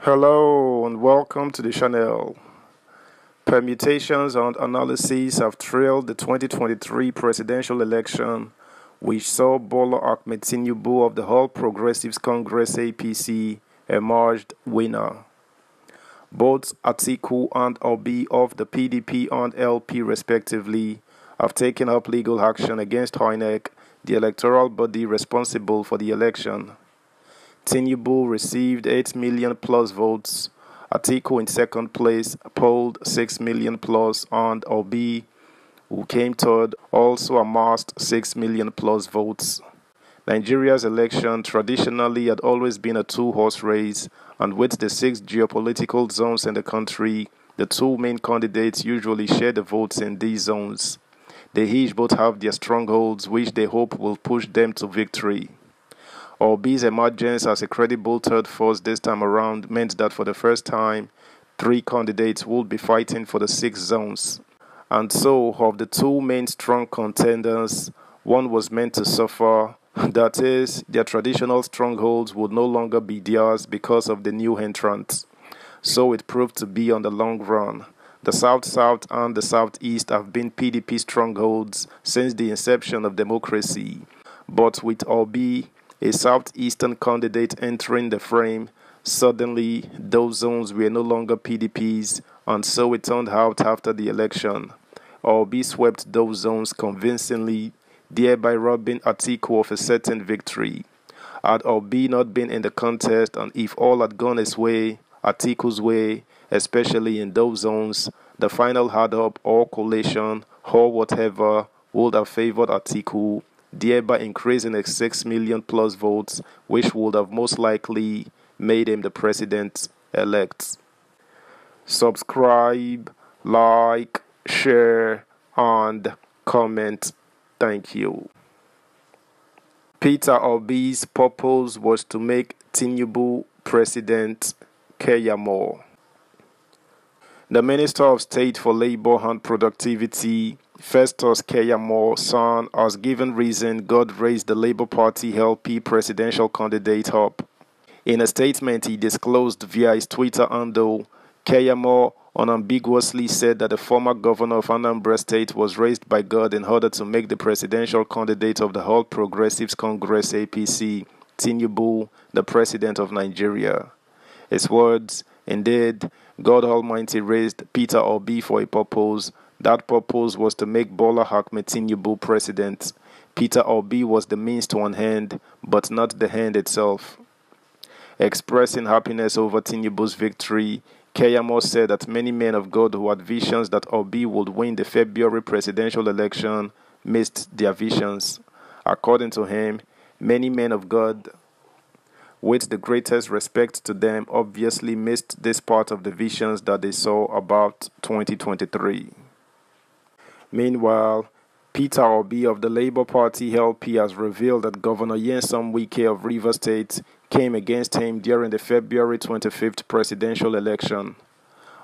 Hello and welcome to the channel. Permutations and analyses have trailed the 2023 presidential election, which saw Bola Ahmed Tinubu of the All Progressives Congress APC emerged winner. Both Atiku and Obi of the PDP and LP respectively have taken up legal action against INEC, the electoral body responsible for the election. Tinubu received 8 million plus votes. Atiku in second place polled 6 million plus, and Obi, who came third, also amassed 6 million plus votes. Nigeria's election traditionally had always been a two-horse race, and with the 6 geopolitical zones in the country, the two main candidates usually share the votes in these zones. They each both have their strongholds, which they hope will push them to victory. Obi's emergence as a credible third force this time around meant that for the first time, 3 candidates would be fighting for the 6 zones. And so, of the 2 main strong contenders, one was meant to suffer. That is, their traditional strongholds would no longer be theirs because of the new entrants. So it proved to be on the long run. The South-South and the Southeast have been PDP strongholds since the inception of democracy. But with Obi, a southeastern candidate entering the frame, suddenly those zones were no longer PDP's, and so it turned out after the election. Obi swept those zones convincingly, thereby robbing Atiku of a certain victory. Had Obi not been in the contest, and if all had gone his way, Atiku's way, especially in those zones, the final add-up or collation or whatever would have favored Atiku, thereby increasing his 6 million plus votes, which would have most likely made him the president-elect. Subscribe, like, share, and comment. Thank you. Peter Obi's purpose was to make Tinubu President Keyamo. The Minister of State for Labor and Productivity, Festus Keyamo's son, has given reason God raised the Labour Party LP presidential candidate up. In a statement he disclosed via his Twitter handle, Keyamo unambiguously said that the former governor of Anambra State was raised by God in order to make the presidential candidate of the All Progressives Congress APC, Tinubu, the president of Nigeria. His words, indeed, God Almighty raised Peter Obi for a purpose. That purpose was to make Bola Ahmed Tinubu president. Peter Obi was the means to an end, but not the end itself. Expressing happiness over Tinubu's victory, Keyamo said that many men of God who had visions that Obi would win the February presidential election missed their visions. According to him, many men of God, with the greatest respect to them, obviously missed this part of the visions that they saw about 2023. Meanwhile, Peter Obi of the Labour Party LP has revealed that Governor Nyesom Wike of Rivers State came against him during the February 25th presidential election.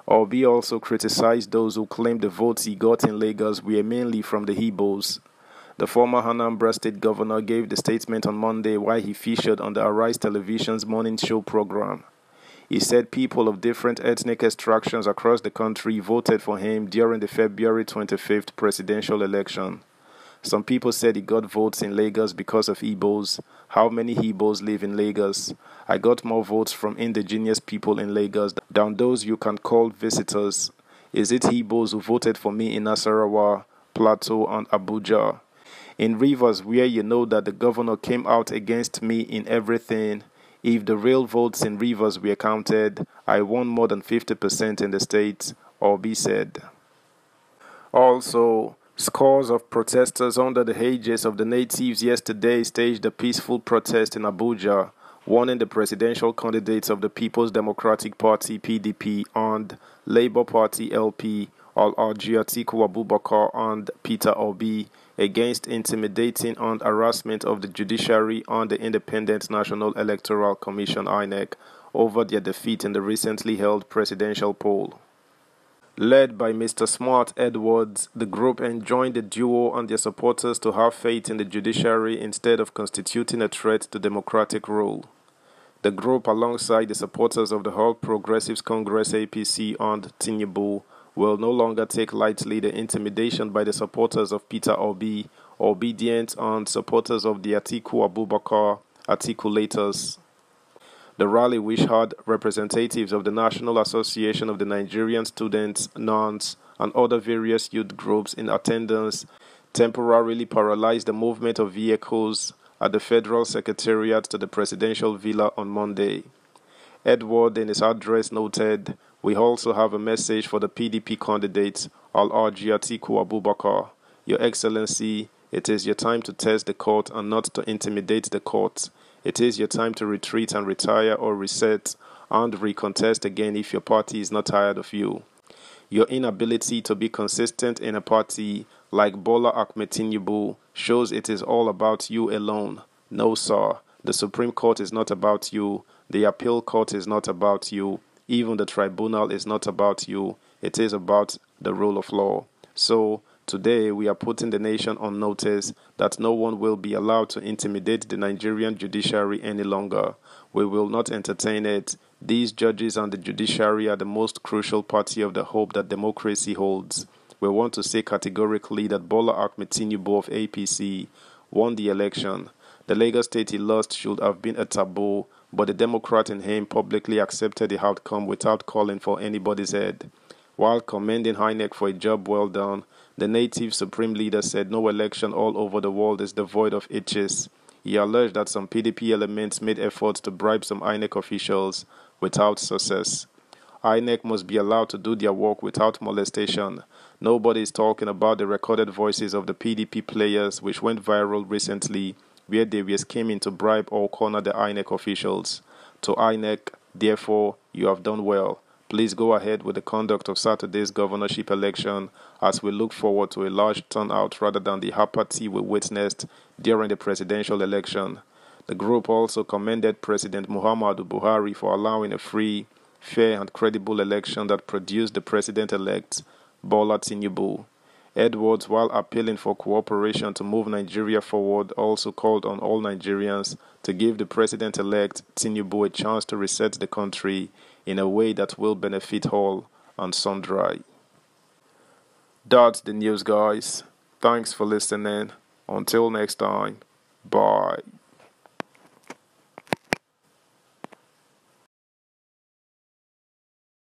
Obi also criticized those who claimed the votes he got in Lagos were mainly from the Igbos. The former Anambra State governor gave the statement on Monday while he featured on the Arise Television's morning show program. He said people of different ethnic extractions across the country voted for him during the February 25th presidential election. Some people said he got votes in Lagos because of Igbos. How many Igbos live in Lagos? I got more votes from indigenous people in Lagos than those you can call visitors. Is it Igbos who voted for me in Nasarawa, Plateau, and Abuja? In Rivers, where you know that the governor came out against me in everything, if the real votes in Rivers were counted, I won more than 50% in the state, Obi said. Also, scores of protesters under the aegis of the natives yesterday staged a peaceful protest in Abuja, warning the presidential candidates of the People's Democratic Party (PDP) and Labour Party (LP), Alhaji Atiku Abubakar and Peter Obi, against intimidating and harassment of the judiciary and the Independent National Electoral Commission (INEC) over their defeat in the recently held presidential poll. Led by Mr. Smart Edwards, the group enjoined the duo and their supporters to have faith in the judiciary instead of constituting a threat to democratic rule. The group, alongside the supporters of the All Progressives Congress APC and Tinubu, will no longer take lightly the intimidation by the supporters of Peter Obi, obedient and supporters of the Atiku Abubakar articulators. The rally, which had representatives of the National Association of the Nigerian Students, NANS, and other various youth groups in attendance, temporarily paralyzed the movement of vehicles at the Federal Secretariat to the Presidential Villa on Monday. Edward, in his address, noted, "We also have a message for the PDP candidate, Alhaji Atiku Abubakar. Your Excellency, it is your time to test the court and not to intimidate the court. It is your time to retreat and retire or reset and recontest again if your party is not tired of you. Your inability to be consistent in a party like Bola Ahmed Tinubu shows it is all about you alone. No, sir. The Supreme Court is not about you. The Appeal Court is not about you. Even the Tribunal is not about you. It is about the rule of law. So, today we are putting the nation on notice that no one will be allowed to intimidate the Nigerian judiciary any longer. We will not entertain it. These judges and the judiciary are the most crucial party of the hope that democracy holds. We want to say categorically that Bola Ahmed Tinubu of APC won the election. The Lagos State he lost should have been a taboo, but the Democrat in him publicly accepted the outcome without calling for anybody's head. While commending INEC for a job well done, the native supreme leader said no election all over the world is devoid of hitches. He alleged that some PDP elements made efforts to bribe some INEC officials without success. INEC must be allowed to do their work without molestation. Nobody is talking about the recorded voices of the PDP players which went viral recently, where they were scheming to bribe or corner the INEC officials. To INEC, therefore, you have done well. Please go ahead with the conduct of Saturday's governorship election as we look forward to a large turnout rather than the apathy we witnessed during the presidential election. The group also commended President Muhammadu Buhari for allowing a free, fair and credible election that produced the president-elect, Bola Tinubu. Edwards, while appealing for cooperation to move Nigeria forward, also called on all Nigerians to give the president-elect Tinubu a chance to reset the country in a way that will benefit all and sundry. That's the news, guys. Thanks for listening. Until next time, bye.